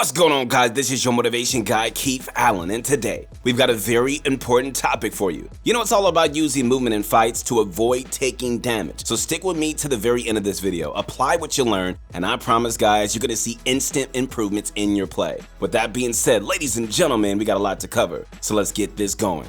What's going on, guys? This is your motivation guy, Keith Allen, and today we've got a very important topic for you. You know, it's all about using movement in fights to avoid taking damage. So stick with me to the very end of this video. Apply what you learn, and I promise, guys, you're gonna see instant improvements in your play. With that being said, ladies and gentlemen, we got a lot to cover, so let's get this going.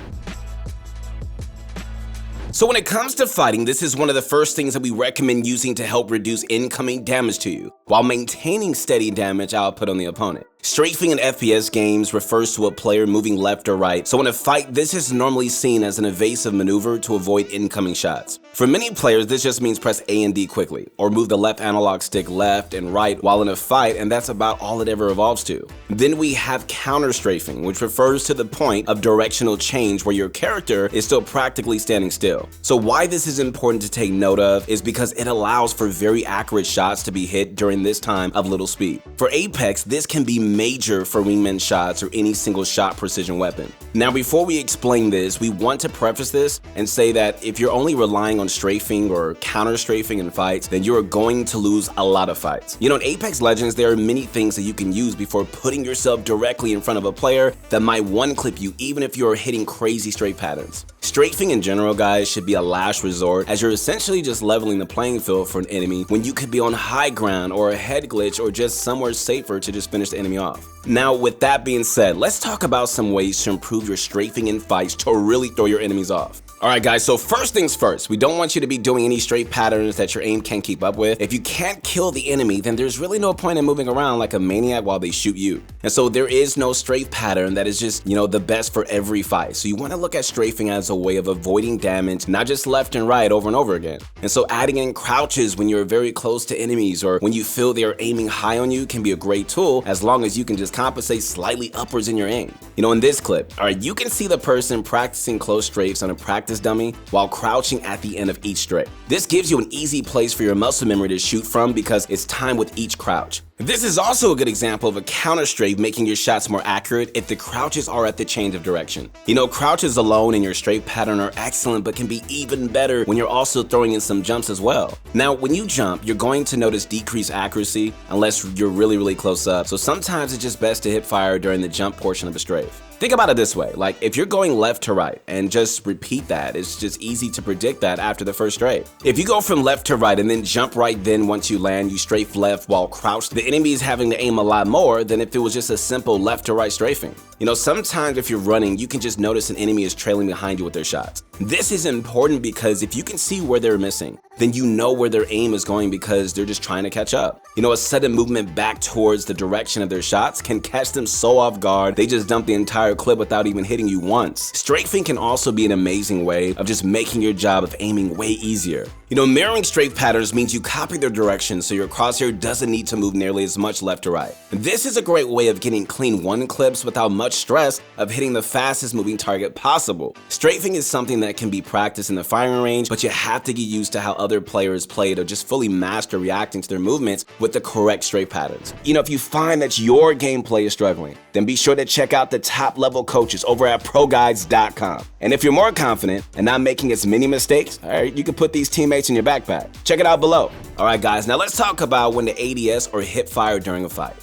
So when it comes to fighting, this is one of the first things that we recommend using to help reduce incoming damage to you, while maintaining steady damage output on the opponent. Strafing in FPS games refers to a player moving left or right, so in a fight, this is normally seen as an evasive maneuver to avoid incoming shots. For many players, this just means press A and D quickly, or move the left analog stick left and right while in a fight, and that's about all it ever evolves to. Then we have counter-strafing, which refers to the point of directional change where your character is still practically standing still. So why this is important to take note of is because it allows for very accurate shots to be hit during this time of little speed. For Apex, this can be major for wingman shots or any single shot precision weapon. Now, before we explain this, we want to preface this and say that if you're only relying on strafing or counter-strafing in fights, then you're going to lose a lot of fights. You know, in Apex Legends, there are many things that you can use before putting yourself directly in front of a player that might one-clip you even if you're hitting crazy strafe patterns. Strafing in general, guys, should be a last resort, as you're essentially just leveling the playing field for an enemy when you could be on high ground or a head glitch or just somewhere safer to just finish the enemy off. Now, with that being said, let's talk about some ways to improve your strafing in fights to really throw your enemies off. Alright guys, so first things first, we don't want you to be doing any strafe patterns that your aim can't keep up with. If you can't kill the enemy, then there's really no point in moving around like a maniac while they shoot you. And so there is no strafe pattern that is just, the best for every fight. So you want to look at strafing as a way of avoiding damage, not just left and right over and over again. And so adding in crouches when you're very close to enemies or when you feel they're aiming high on you can be a great tool, as long as you can just compensate slightly upwards in your aim. In this clip, alright, you can see the person practicing close strafes on a practice dummy while crouching at the end of each strafe. This gives you an easy place for your muscle memory to shoot from because it's timed with each crouch. This is also a good example of a counter strafe making your shots more accurate if the crouches are at the change of direction. Crouches alone in your strafe pattern are excellent, but can be even better when you're also throwing in some jumps as well. Now, when you jump, you're going to notice decreased accuracy unless you're really close up, so sometimes it's just best to hip fire during the jump portion of a strafe. Think about it this way, like if you're going left to right and just repeat that, it's just easy to predict that after the first strafe. If you go from left to right and then jump right, then once you land, you strafe left while crouched, the enemy is having to aim a lot more than if it was just a simple left to right strafing. Sometimes if you're running, you can just notice an enemy is trailing behind you with their shots. This is important because if you can see where they're missing, then you know where their aim is going because they're just trying to catch up. A sudden movement back towards the direction of their shots can catch them so off guard, they just dump the entire clip without even hitting you once. Strafing can also be an amazing way of just making your job of aiming way easier. Mirroring strafe patterns means you copy their direction so your crosshair doesn't need to move nearly as much left to right. This is a great way of getting clean one clips without much stress of hitting the fastest moving target possible. Strafing is something that can be practiced in the firing range, but you have to get used to how other players play to just fully master reacting to their movements with the correct strafe patterns. If you find that your gameplay is struggling, then be sure to check out the top level coaches over at ProGuides.com. And if you're more confident and not making as many mistakes, you can put these teammates in your backpack. Check it out below. Alright guys, now let's talk about when to ADS or hip fire during a fight.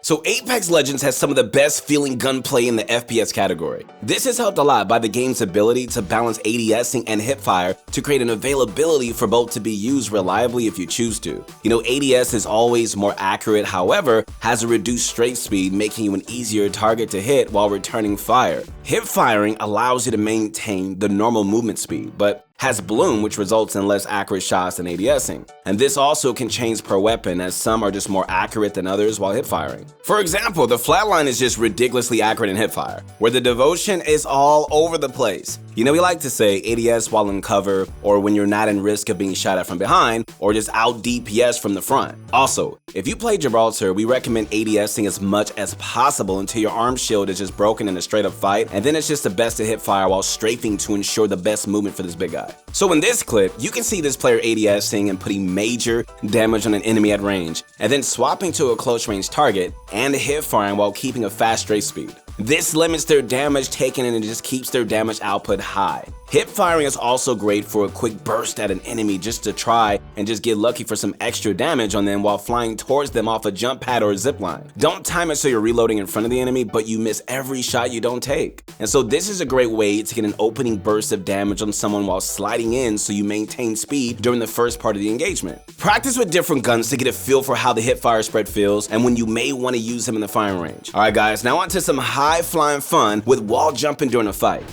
So Apex Legends has some of the best feeling gunplay in the FPS category. This has helped a lot by the game's ability to balance ADSing and hipfire to create an availability for both to be used reliably if you choose to. ADS is always more accurate, however, has a reduced strafe speed, making you an easier target to hit while returning fire. Hip firing allows you to maintain the normal movement speed, but has bloom, which results in less accurate shots than ADSing. And this also can change per weapon, as some are just more accurate than others while hip firing. For example, the flatline is just ridiculously accurate in hip fire, where the devotion is all over the place. We like to say ADS while in cover, or when you're not in risk of being shot at from behind, or just out DPS from the front. Also, if you play Gibraltar, we recommend ADSing as much as possible until your arm shield is just broken in a straight up fight, and then it's just the best to hip fire while strafing to ensure the best movement for this big guy. So in this clip, you can see this player ADSing and putting major damage on an enemy at range, and then swapping to a close range target and hip firing while keeping a fast strafe speed. This limits their damage taken and it just keeps their damage output high. Hip firing is also great for a quick burst at an enemy just to try and just get lucky for some extra damage on them while flying towards them off a jump pad or a zip line. Don't time it so you're reloading in front of the enemy, but you miss every shot you don't take. And so this is a great way to get an opening burst of damage on someone while sliding in so you maintain speed during the first part of the engagement. Practice with different guns to get a feel for how the hip fire spread feels and when you may want to use them in the firing range. Alright guys, now on to some high flying fun with wall jumping during a fight.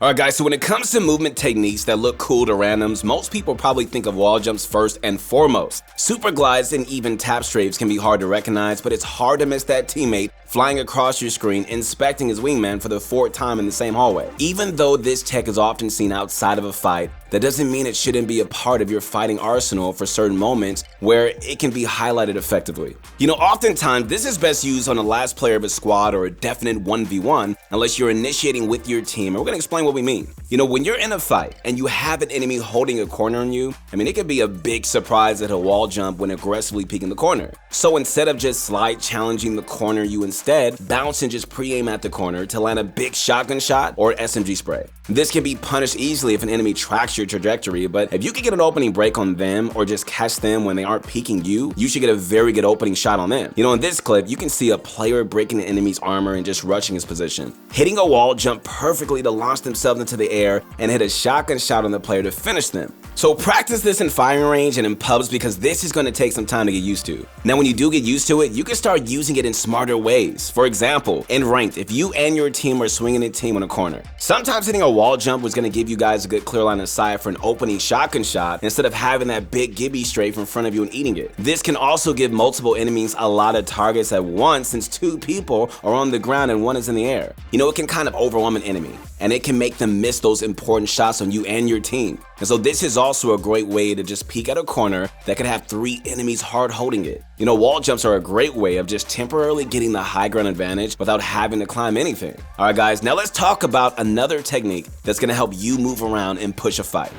Alright guys, so when it comes to movement techniques that look cool to randoms, most people probably think of wall jumps first and foremost. Super glides and even tap strafes can be hard to recognize, but it's hard to miss that teammate flying across your screen, inspecting his wingman for the fourth time in the same hallway. Even though this tech is often seen outside of a fight, that doesn't mean it shouldn't be a part of your fighting arsenal for certain moments where it can be highlighted effectively. You know, oftentimes this is best used on the last player of a squad or a definite 1v1 unless you're initiating with your team, and we're gonna explain what we mean. You know, when you're in a fight and you have an enemy holding a corner on you, it could be a big surprise at a wall jump when aggressively peeking the corner. So instead of just slide challenging the corner, you instead bounce and just pre-aim at the corner to land a big shotgun shot or SMG spray. This can be punished easily if an enemy tracks your trajectory, but if you can get an opening break on them or just catch them when they aren't peeking you, you should get a very good opening shot on them. You know, in this clip, you can see a player breaking the enemy's armor and just rushing his position, hitting a wall jump perfectly to launch themselves into the air and hit a shotgun shot on the player to finish them. So practice this in firing range and in pubs because this is going to take some time to get used to. Now when you do get used to it, you can start using it in smarter ways. For example, in ranked, if you and your team are swinging a team on a corner, sometimes hitting a wall jump was going to give you guys a good clear line of sight for an opening shotgun shot instead of having that big gibby strafe in front of you and eating it. This can also give multiple enemies a lot of targets at once since two people are on the ground and one is in the air. You know, it can kind of overwhelm an enemy and it can make them miss those important shots on you and your team. And so this is also a great way to just peek at a corner that could have three enemies hard holding it. You know, wall jumps are a great way of just temporarily getting the high ground advantage without having to climb anything. Alright guys, now let's talk about another technique that's going to help you move around and push a fight.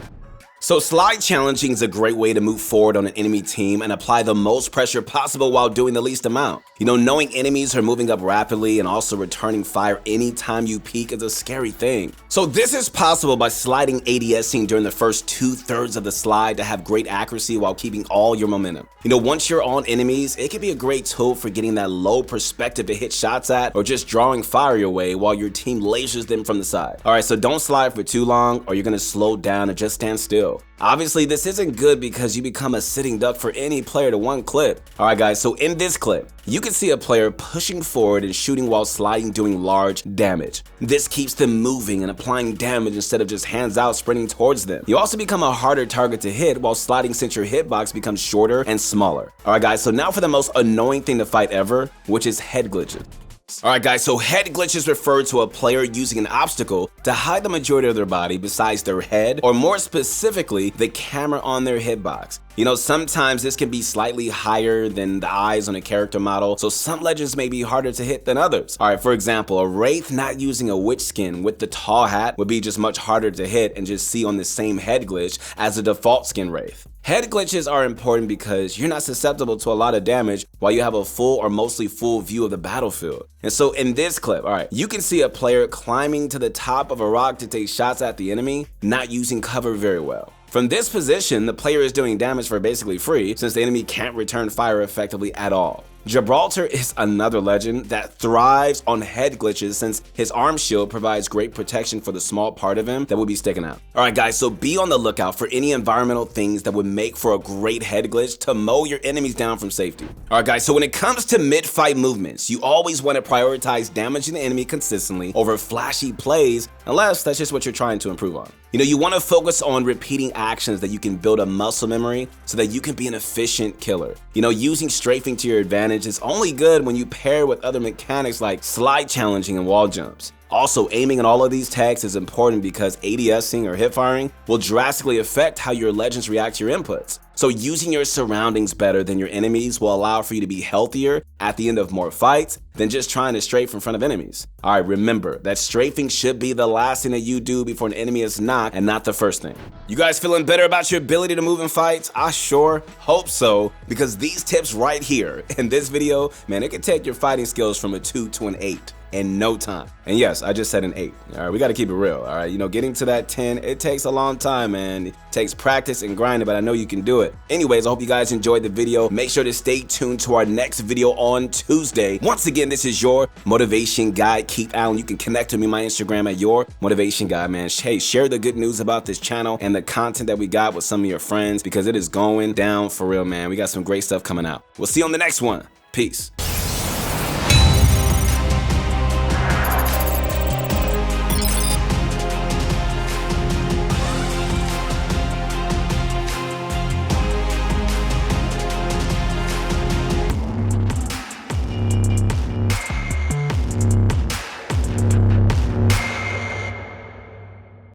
So slide challenging is a great way to move forward on an enemy team and apply the most pressure possible while doing the least amount. You know, knowing enemies are moving up rapidly and also returning fire anytime you peek is a scary thing. So this is possible by sliding ADSing during the first 2/3 of the slide to have great accuracy while keeping all your momentum. You know, once you're on enemies, it can be a great tool for getting that low perspective to hit shots at or just drawing fire your way while your team lasers them from the side. Alright, so don't slide for too long or you're gonna slow down and just stand still. Obviously, this isn't good because you become a sitting duck for any player to one clip. Alright guys, so in this clip, you can see a player pushing forward and shooting while sliding doing large damage. This keeps them moving and applying damage instead of just hands out sprinting towards them. You also become a harder target to hit while sliding since your hitbox becomes shorter and smaller. Alright guys, so now for the most annoying thing to fight ever, which is head glitches. Alright guys, so head glitches refer to a player using an obstacle to hide the majority of their body besides their head, or more specifically, the camera on their hitbox. You know, sometimes this can be slightly higher than the eyes on a character model, so some legends may be harder to hit than others. Alright, for example, a wraith not using a witch skin with the tall hat would be just much harder to hit and just see on the same head glitch as a default skin wraith. Head glitches are important because you're not susceptible to a lot of damage while you have a full or mostly full view of the battlefield. And so in this clip, alright, you can see a player climbing to the top of a rock to take shots at the enemy, not using cover very well. From this position, the player is doing damage for basically free since the enemy can't return fire effectively at all. Gibraltar is another legend that thrives on head glitches since his arm shield provides great protection for the small part of him that would be sticking out. Alright guys, so be on the lookout for any environmental things that would make for a great head glitch to mow your enemies down from safety. Alright guys, so when it comes to mid-fight movements, you always want to prioritize damaging the enemy consistently over flashy plays unless that's just what you're trying to improve on. You know, you want to focus on repeating actions that you can build a muscle memory so that you can be an efficient killer. You know, using strafing to your advantage is only good when you pair with other mechanics like slide challenging and wall jumps. Also, aiming in all of these tags is important because ADSing or hip firing will drastically affect how your legends react to your inputs. So using your surroundings better than your enemies will allow for you to be healthier at the end of more fights than just trying to strafe in front of enemies. Alright, remember that strafing should be the last thing that you do before an enemy is knocked and not the first thing. You guys feeling better about your ability to move in fights? I sure hope so, because these tips right here in this video, man, it can take your fighting skills from a 2 to an 8. in no time. And yes, I just said an 8. All right, we got to keep it real. All right, you know, getting to that 10, it takes a long time, man. It takes practice and grinding, but I know you can do it. Anyways, I hope you guys enjoyed the video. Make sure to stay tuned to our next video on Tuesday. Once again, this is your motivation guide, Keith Allen. You can connect with me on my Instagram at your motivation guide, man. Hey, share the good news about this channel and the content that we got with some of your friends, because it is going down for real, man. We got some great stuff coming out. We'll see you on the next one. Peace.